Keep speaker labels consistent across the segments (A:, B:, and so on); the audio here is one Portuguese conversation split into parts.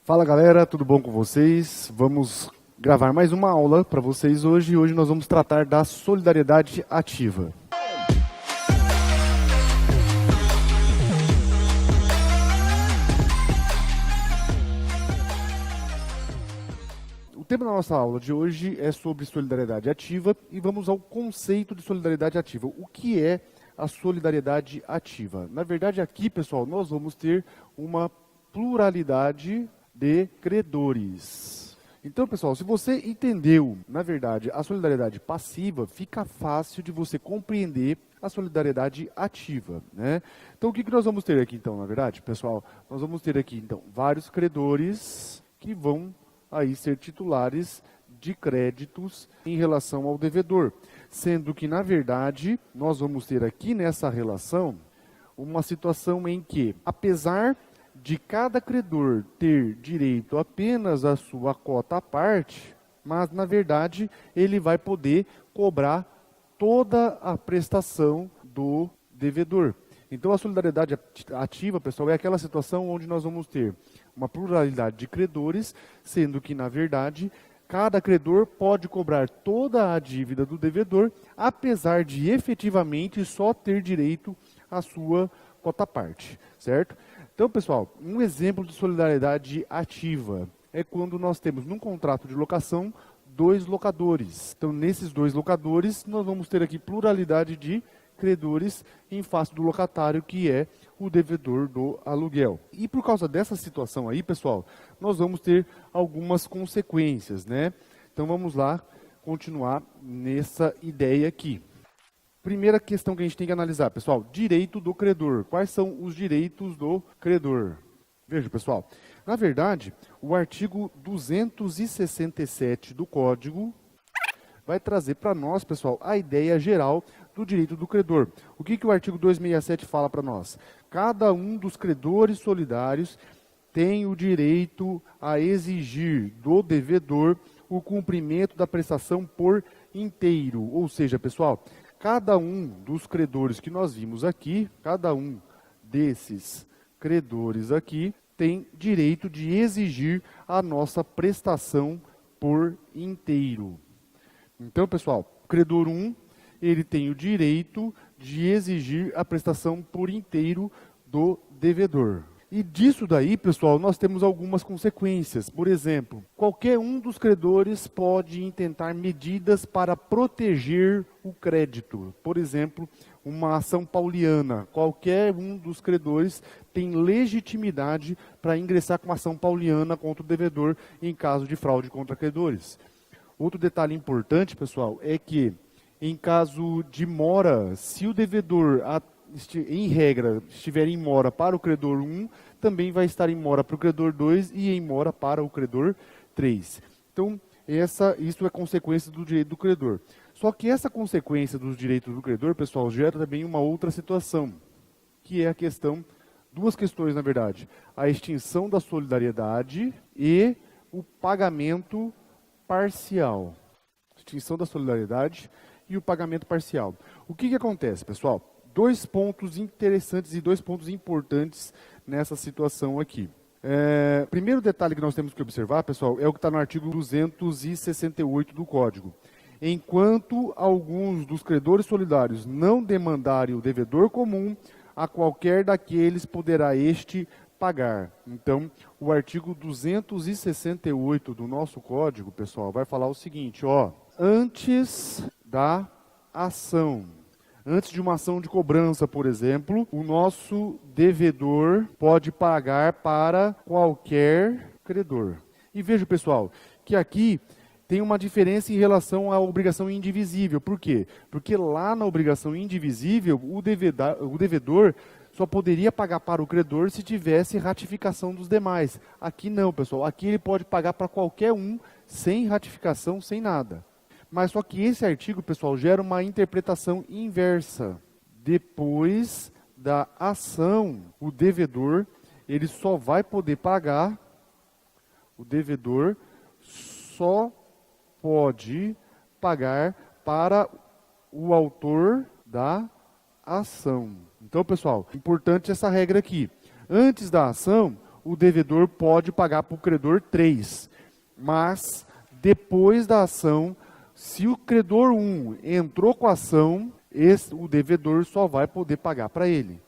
A: Fala galera, tudo bom com vocês? Vamos gravar mais uma aula para vocês hoje e hoje nós vamos tratar da solidariedade ativa. O tema da nossa aula de hoje é sobre solidariedade ativa e vamos ao conceito de solidariedade ativa. O que é a solidariedade ativa? Na verdade aqui, pessoal, nós vamos ter uma pluralidade de credores. Então, pessoal, se você entendeu, na verdade, a solidariedade passiva, fica fácil de você compreender a solidariedade ativa, né? Então, o que nós vamos ter aqui, então, na verdade, pessoal? Nós vamos ter aqui, então, vários credores que vão aí ser titulares de créditos em relação ao devedor, sendo que, na verdade, nós vamos ter aqui nessa relação uma situação em que, apesar de cada credor ter direito apenas à sua cota à parte, mas, na verdade, ele vai poder cobrar toda a prestação do devedor. Então, a solidariedade ativa, pessoal, é aquela situação onde nós vamos ter uma pluralidade de credores, sendo que, na verdade, cada credor pode cobrar toda a dívida do devedor, apesar de efetivamente só ter direito à sua cota à parte, certo? Então, pessoal, um exemplo de solidariedade ativa é quando nós temos num contrato de locação dois locadores. Então, nesses dois locadores, nós vamos ter aqui pluralidade de credores em face do locatário, que é o devedor do aluguel. E por causa dessa situação aí, pessoal, nós vamos ter algumas consequências, né? Então, vamos lá continuar nessa ideia aqui. Primeira questão que a gente tem que analisar, pessoal, direito do credor. Quais são os direitos do credor? Veja, pessoal, na verdade, o artigo 267 do Código vai trazer para nós, pessoal, a ideia geral do direito do credor. O que o artigo 267 fala para nós? Cada um dos credores solidários tem o direito a exigir do devedor o cumprimento da prestação por inteiro. Ou seja, pessoal, cada um dos credores que nós vimos aqui, cada um desses credores aqui, tem direito de exigir a nossa prestação por inteiro. Então, pessoal, o credor 1, ele tem o direito de exigir a prestação por inteiro do devedor. E disso daí, pessoal, nós temos algumas consequências. Por exemplo, qualquer um dos credores pode intentar medidas para proteger o crédito. Por exemplo, uma ação pauliana. Qualquer um dos credores tem legitimidade para ingressar com uma ação pauliana contra o devedor em caso de fraude contra credores. Outro detalhe importante, pessoal, é que em caso de mora, se o devedor em regra, estiver em mora para o credor 1, também vai estar em mora para o credor 2 e em mora para o credor 3. Então, isso é consequência do direito do credor. Só que essa consequência dos direitos do credor, pessoal, gera também uma outra situação, que é a questão, duas questões na verdade, a extinção da solidariedade e o pagamento parcial. Extinção da solidariedade e o pagamento parcial. O que acontece, pessoal? Dois pontos interessantes e dois pontos importantes nessa situação aqui. Primeiro detalhe que nós temos que observar, pessoal, é o que está no artigo 268 do Código. Enquanto alguns dos credores solidários não demandarem o devedor comum, a qualquer daqueles poderá este pagar. Então, o artigo 268 do nosso Código, pessoal, vai falar o seguinte, ó, antes da ação, antes de uma ação de cobrança, por exemplo, o nosso devedor pode pagar para qualquer credor. E veja, pessoal, que aqui tem uma diferença em relação à obrigação indivisível. Por quê? Porque lá na obrigação indivisível, o devedor só poderia pagar para o credor se tivesse ratificação dos demais. Aqui não, pessoal. Aqui ele pode pagar para qualquer um, sem ratificação, sem nada. Mas só que esse artigo, pessoal, gera uma interpretação inversa. Depois da ação, o devedor, ele só vai poder pagar, o devedor só pode pagar para o autor da ação. Então, pessoal, importante essa regra aqui. Antes da ação, o devedor pode pagar para o credor 3. Mas, depois da ação, se o credor 1 entrou com a ação, o devedor só vai poder pagar para ele.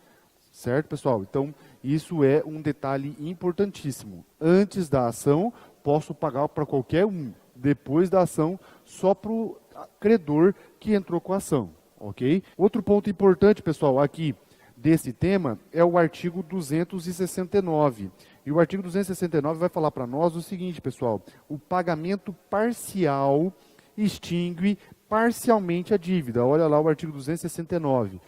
A: Certo, pessoal? Então, isso é um detalhe importantíssimo. Antes da ação, posso pagar para qualquer um. Depois da ação, só para o credor que entrou com a ação. Ok? Outro ponto importante, pessoal, aqui desse tema é o artigo 269. E o artigo 269 vai falar para nós o seguinte, pessoal. O pagamento parcial extingue parcialmente a dívida. Olha lá o artigo 269.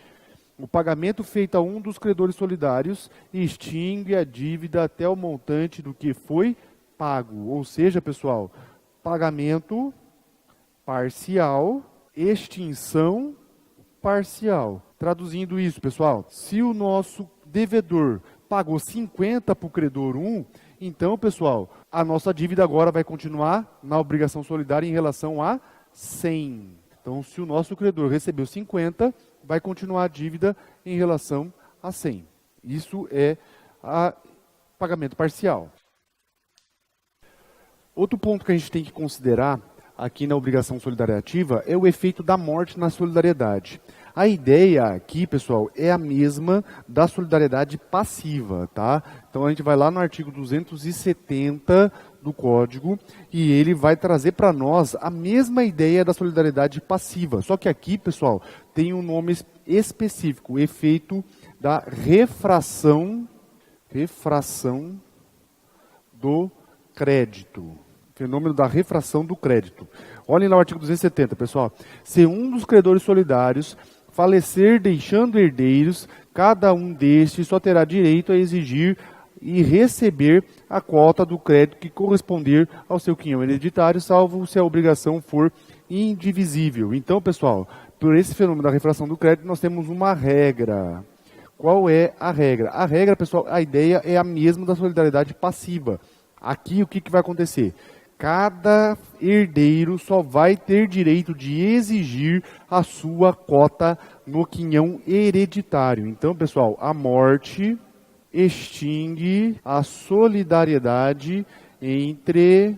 A: O pagamento feito a um dos credores solidários extingue a dívida até o montante do que foi pago. Ou seja, pessoal, pagamento parcial, extinção parcial. Traduzindo isso, pessoal, se o nosso devedor pagou 50 para o credor 1, então, pessoal, a nossa dívida agora vai continuar na obrigação solidária em relação a 100. Então, se o nosso credor recebeu 50, vai continuar a dívida em relação a 100. Isso é pagamento parcial. Outro ponto que a gente tem que considerar aqui na obrigação solidária ativa é o efeito da morte na solidariedade. A ideia aqui, pessoal, é a mesma da solidariedade passiva, tá? Então a gente vai lá no artigo 270 do Código e ele vai trazer para nós a mesma ideia da solidariedade passiva. Só que aqui, pessoal, tem um nome específico, o efeito da refração do crédito. Fenômeno da refração do crédito. Olhem lá o artigo 270, pessoal. Se um dos credores solidários falecer deixando herdeiros, cada um destes só terá direito a exigir e receber a cota do crédito que corresponder ao seu quinhão hereditário, salvo se a obrigação for indivisível. Então, pessoal, por esse fenômeno da refração do crédito, nós temos uma regra. Qual é a regra? A regra, pessoal, a ideia é a mesma da solidariedade passiva. Aqui, o que vai acontecer? Cada herdeiro só vai ter direito de exigir a sua cota no quinhão hereditário. Então, pessoal, a morte extingue a solidariedade entre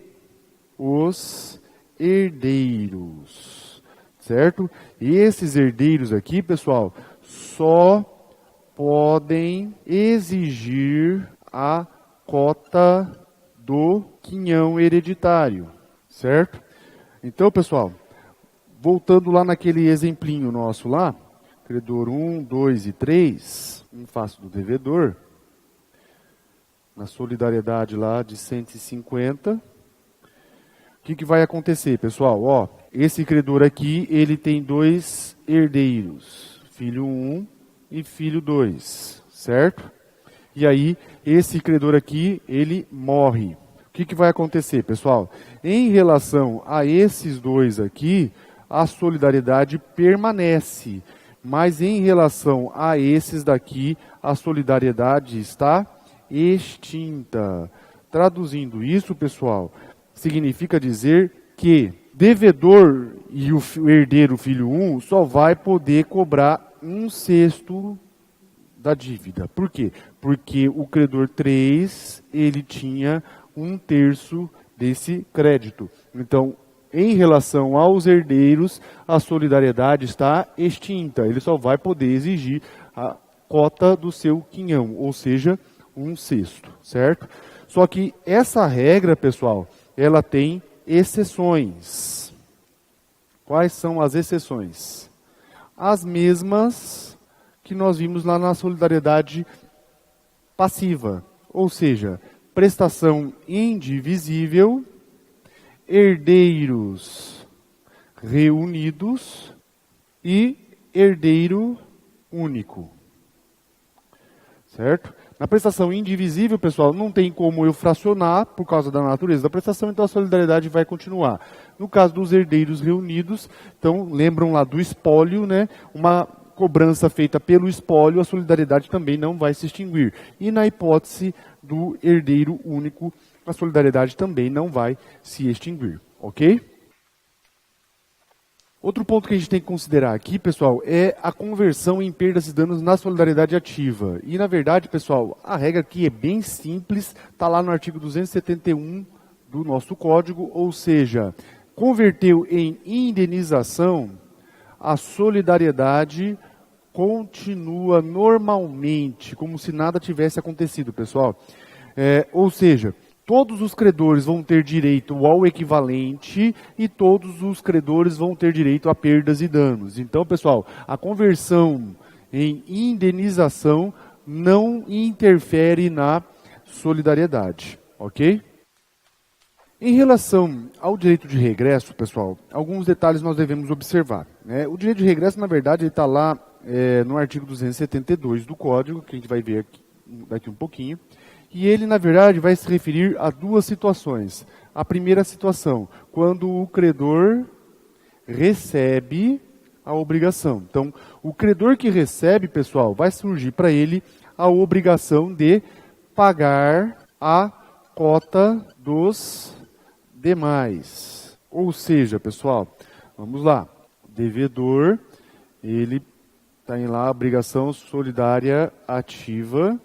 A: os herdeiros, certo? E esses herdeiros aqui, pessoal, só podem exigir a cota do quinhão hereditário, certo? Então, pessoal, voltando lá naquele exemplinho nosso lá, credor 1, 2 e 3, em face do devedor, na solidariedade lá de 150, o que vai acontecer, pessoal? Ó, esse credor aqui, ele tem dois herdeiros, filho 1 e filho 2, certo? E aí, esse credor aqui, ele morre. O que vai acontecer, pessoal? Em relação a esses dois aqui, a solidariedade permanece. Mas em relação a esses daqui, a solidariedade está extinta. Traduzindo isso, pessoal, significa dizer que devedor e o herdeiro filho 1 só vai poder cobrar 1/6 da dívida. Por quê? Porque o credor 3, ele tinha 1/3 desse crédito. Então, em relação aos herdeiros, a solidariedade está extinta. Ele só vai poder exigir a cota do seu quinhão, ou seja, 1/6, certo? Só que essa regra, pessoal, ela tem exceções. Quais são as exceções? As mesmas que nós vimos lá na solidariedade passiva, ou seja, prestação indivisível, herdeiros reunidos e herdeiro único, certo? Na prestação indivisível, pessoal, não tem como eu fracionar por causa da natureza da prestação, então a solidariedade vai continuar. No caso dos herdeiros reunidos, então lembram lá do espólio, né? Uma cobrança feita pelo espólio, a solidariedade também não vai se extinguir. E na hipótese do herdeiro único, a solidariedade também não vai se extinguir, ok? Outro ponto que a gente tem que considerar aqui, pessoal, é a conversão em perdas e danos na solidariedade ativa. E, na verdade, pessoal, a regra aqui é bem simples, está lá no artigo 271 do nosso código, ou seja, converteu em indenização, a solidariedade continua normalmente, como se nada tivesse acontecido, pessoal. Ou seja, todos os credores vão ter direito ao equivalente e todos os credores vão ter direito a perdas e danos. Então, pessoal, a conversão em indenização não interfere na solidariedade, ok? Em relação ao direito de regresso, pessoal, alguns detalhes nós devemos observar, né? O direito de regresso, na verdade, está lá no artigo 272 do Código, que a gente vai ver aqui, daqui um pouquinho. E ele, na verdade, vai se referir a duas situações. A primeira situação, quando o credor recebe a obrigação. Então, o credor que recebe, pessoal, vai surgir para ele a obrigação de pagar a cota dos demais. Ou seja, pessoal, vamos lá. O devedor, ele tem lá a obrigação solidária ativa,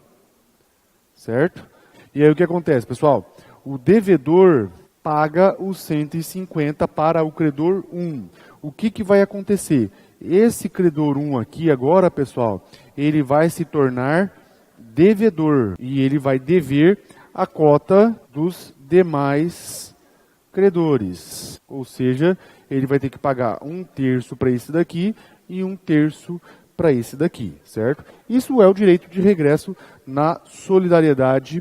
A: certo? E aí o que acontece, pessoal? O devedor paga os 150 para o credor 1. O que vai acontecer? Esse credor 1 aqui agora, pessoal, ele vai se tornar devedor e ele vai dever a cota dos demais credores. Ou seja, ele vai ter que pagar 1/3 para esse daqui e 1/3 para esse daqui, certo? Isso é o direito de regresso na solidariedade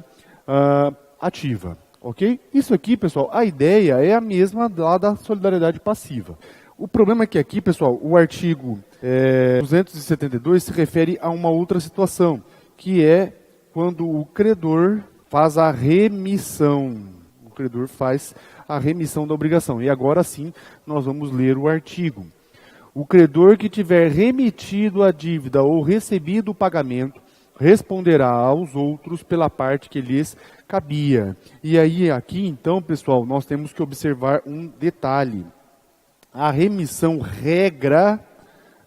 A: ativa, ok? Isso aqui, pessoal, a ideia é a mesma lá da solidariedade passiva. O problema é que aqui, pessoal, o artigo 272 se refere a uma outra situação, que é quando o credor faz a remissão. O credor faz a remissão da obrigação. E agora sim, nós vamos ler o artigo. O credor que tiver remitido a dívida ou recebido o pagamento responderá aos outros pela parte que lhes cabia. E aí, aqui então, pessoal, nós temos que observar um detalhe. A remissão regra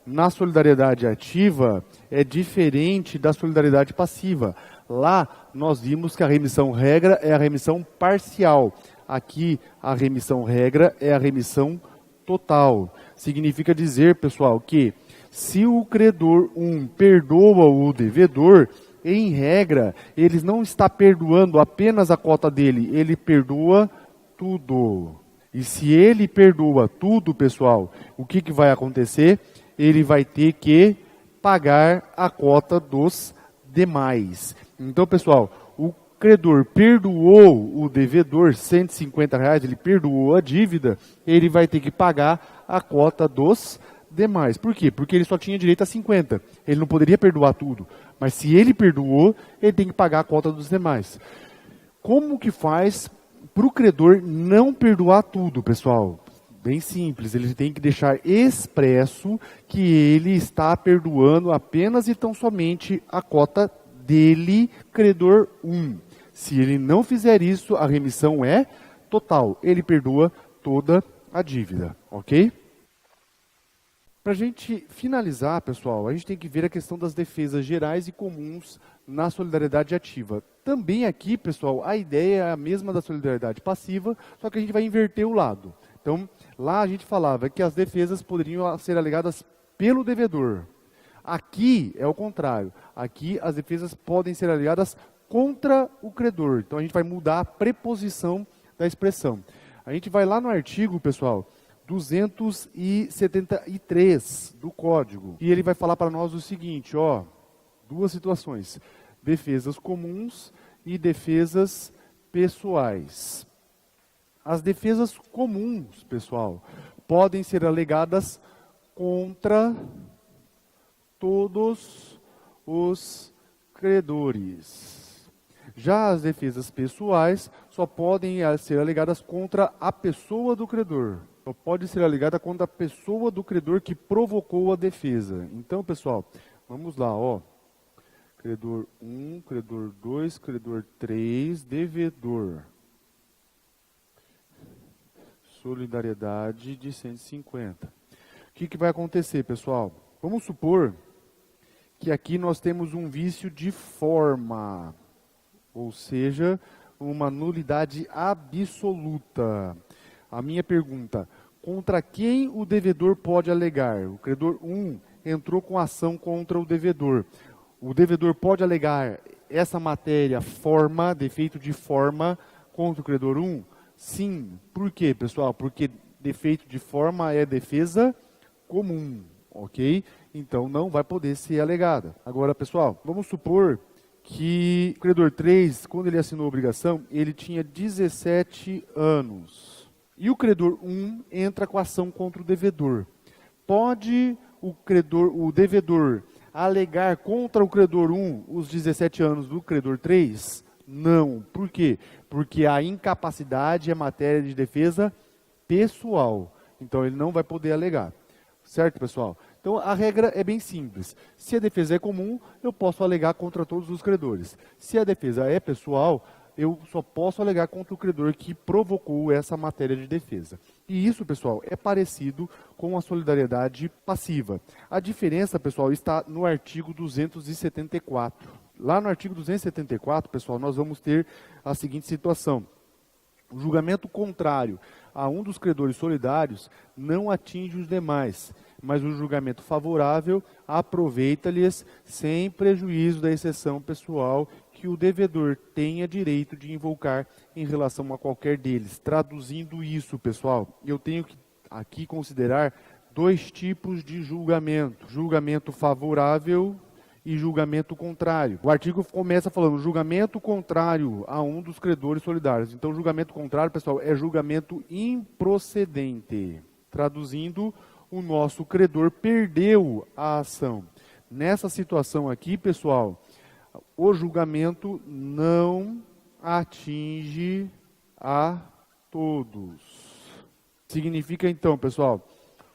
A: na solidariedade ativa é diferente da solidariedade passiva. Lá, nós vimos que a remissão regra é a remissão parcial. Aqui, a remissão regra é a remissão total. Significa dizer, pessoal, que se o credor 1 perdoa o devedor, em regra, ele não está perdoando apenas a cota dele, ele perdoa tudo. E se ele perdoa tudo, pessoal, o que vai acontecer? Ele vai ter que pagar a cota dos demais. Então, pessoal, o credor perdoou o devedor R$ 150, ele perdoou a dívida, ele vai ter que pagar a cota dos demais. Por quê? Porque ele só tinha direito a 50. Ele não poderia perdoar tudo. Mas se ele perdoou, ele tem que pagar a cota dos demais. Como que faz para o credor não perdoar tudo, pessoal? Bem simples, ele tem que deixar expresso que ele está perdoando apenas e tão somente a cota dele, credor 1. Se ele não fizer isso, a remissão é total. Ele perdoa toda a dívida, ok? Para a gente finalizar, pessoal, a gente tem que ver a questão das defesas gerais e comuns na solidariedade ativa. Também aqui, pessoal, a ideia é a mesma da solidariedade passiva, só que a gente vai inverter o lado. Então, lá a gente falava que as defesas poderiam ser alegadas pelo devedor. Aqui é o contrário. Aqui as defesas podem ser alegadas contra o credor. Então a gente vai mudar a preposição da expressão. A gente vai lá no artigo, pessoal, 273 do Código. E ele vai falar para nós o seguinte, ó, duas situações. Defesas comuns e defesas pessoais. As defesas comuns, pessoal, podem ser alegadas contra todos os credores. Já as defesas pessoais só podem ser alegadas contra a pessoa do credor. Só pode ser alegada contra a pessoa do credor que provocou a defesa. Então, pessoal, vamos lá, ó. Credor 1, credor 2, credor 3, devedor. Solidariedade de 150. que vai acontecer, pessoal? Vamos supor que aqui nós temos um vício de forma, ou seja, uma nulidade absoluta. A minha pergunta, contra quem o devedor pode alegar? O credor 1 entrou com ação contra o devedor. O devedor pode alegar essa matéria, forma, defeito de forma, contra o credor 1? Sim. Por quê, pessoal? Porque defeito de forma é defesa comum, ok? Então não vai poder ser alegada. Agora, pessoal, vamos supor que o credor 3, quando ele assinou a obrigação, ele tinha 17 anos. E o credor 1 entra com ação contra o devedor. Pode o devedor alegar contra o credor 1 os 17 anos do credor 3? Não. Por quê? Porque a incapacidade é matéria de defesa pessoal. Então ele não vai poder alegar. Certo, pessoal? Então a regra é bem simples. Se a defesa é comum, eu posso alegar contra todos os credores. Se a defesa é pessoal, eu só posso alegar contra o credor que provocou essa matéria de defesa. E isso, pessoal, é parecido com a solidariedade passiva. A diferença, pessoal, está no artigo 274. Lá no artigo 274, pessoal, nós vamos ter a seguinte situação. O julgamento contrário a um dos credores solidários não atinge os demais, mas o julgamento favorável aproveita-lhes sem prejuízo da exceção pessoal que o devedor tenha direito de invocar em relação a qualquer deles. Traduzindo isso, pessoal, eu tenho que aqui considerar dois tipos de julgamento: julgamento favorável e julgamento contrário. O artigo começa falando julgamento contrário a um dos credores solidários. Então, julgamento contrário, pessoal, é julgamento improcedente. Traduzindo, o nosso credor perdeu a ação. Nessa situação aqui, pessoal, o julgamento não atinge a todos. Significa então, pessoal,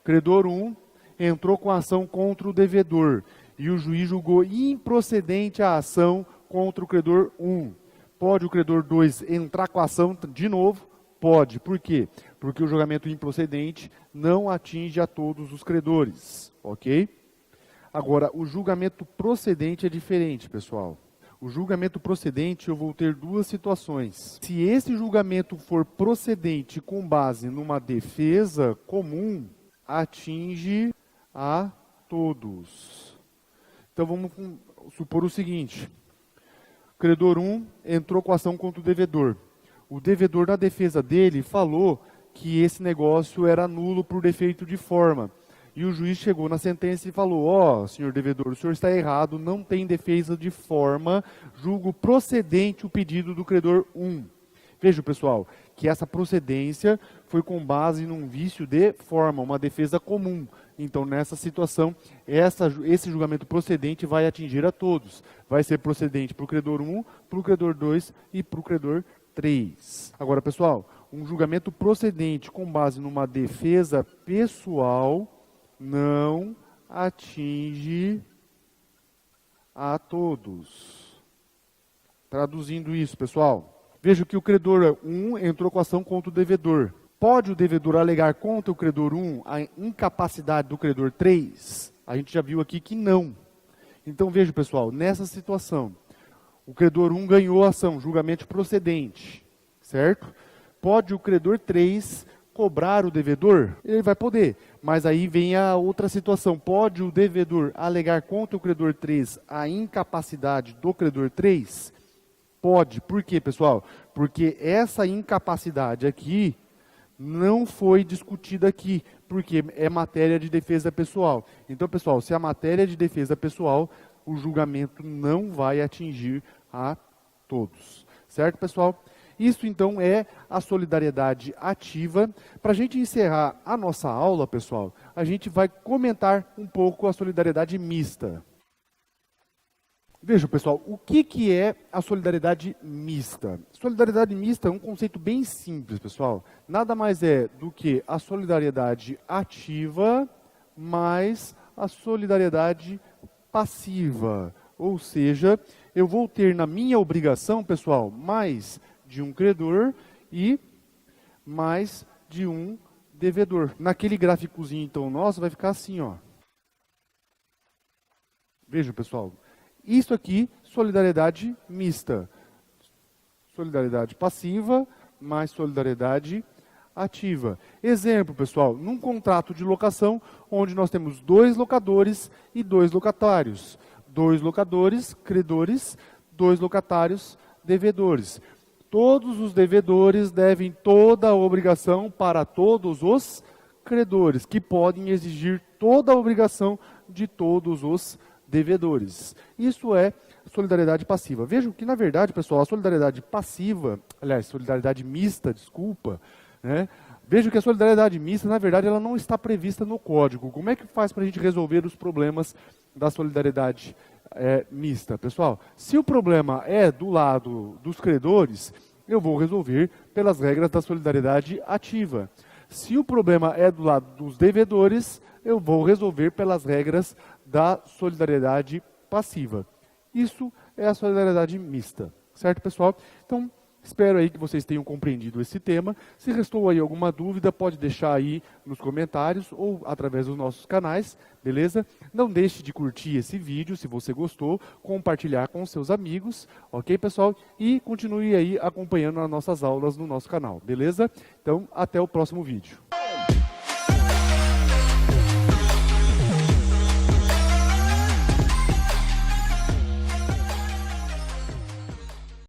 A: credor 1 entrou com ação contra o devedor e o juiz julgou improcedente a ação contra o credor 1. Pode o credor 2 entrar com a ação de novo? Pode. Por quê? Porque o julgamento improcedente não atinge a todos os credores, ok? Agora, o julgamento procedente é diferente, pessoal. O julgamento procedente, eu vou ter duas situações. Se esse julgamento for procedente com base numa defesa comum, atinge a todos. Então, vamos supor o seguinte. O credor 1 entrou com ação contra o devedor. O devedor, na defesa dele, falou que esse negócio era nulo por defeito de forma. E o juiz chegou na sentença e falou: ó, senhor devedor, o senhor está errado, não tem defesa de forma, julgo procedente o pedido do credor 1. Veja, pessoal, que essa procedência foi com base num vício de forma, uma defesa comum. Então, nessa situação, esse julgamento procedente vai atingir a todos. Vai ser procedente para o credor 1, para o credor 2 e para o credor 3. Agora, pessoal, um julgamento procedente com base numa defesa pessoal não atinge a todos. Traduzindo isso, pessoal, veja que o credor 1 entrou com ação contra o devedor. Pode o devedor alegar contra o credor 1 a incapacidade do credor 3? A gente já viu aqui que não. Então, veja, pessoal, nessa situação, o credor 1 ganhou a ação, julgamento procedente, certo? Pode o credor 3 cobrar o devedor? Ele vai poder, mas aí vem a outra situação. Pode o devedor alegar contra o credor 3 a incapacidade do credor 3? Pode. Por quê, pessoal? Porque essa incapacidade aqui não foi discutida aqui, porque é matéria de defesa pessoal. Então, pessoal, se a matéria é de defesa pessoal, o julgamento não vai atingir a todos. Certo, pessoal? Isso, então, é a solidariedade ativa. Para a gente encerrar a nossa aula, pessoal, a gente vai comentar um pouco a solidariedade mista. Vejam, pessoal, o que é a solidariedade mista? Solidariedade mista é um conceito bem simples, pessoal. Nada mais é do que a solidariedade ativa mais a solidariedade passiva. Ou seja, eu vou ter na minha obrigação, pessoal, mais de um credor e mais de um devedor. Naquele gráficozinho, então, nosso, vai ficar assim, ó. Vejam, pessoal. Isso aqui, solidariedade mista. Solidariedade passiva mais solidariedade ativa. Exemplo, pessoal, num contrato de locação, onde nós temos 2 locadores e 2 locatários. 2 locadores, credores, 2 locatários, devedores. Todos os devedores devem toda a obrigação para todos os credores, que podem exigir toda a obrigação de todos os devedores. Isso é solidariedade passiva. Vejam que, na verdade, pessoal, a solidariedade passiva, aliás, solidariedade mista, desculpa, né? Vejam que a solidariedade mista, na verdade, ela não está prevista no código. Como é que faz para a gente resolver os problemas da solidariedade mista? Pessoal, se o problema é do lado dos credores, eu vou resolver pelas regras da solidariedade ativa. Se o problema é do lado dos devedores, eu vou resolver pelas regras da solidariedade passiva. Isso é a solidariedade mista, certo, pessoal? Então, espero aí que vocês tenham compreendido esse tema. Se restou aí alguma dúvida, pode deixar aí nos comentários ou através dos nossos canais, beleza? Não deixe de curtir esse vídeo, se você gostou, compartilhar com seus amigos, ok, pessoal? E continue aí acompanhando as nossas aulas no nosso canal, beleza? Então, até o próximo vídeo.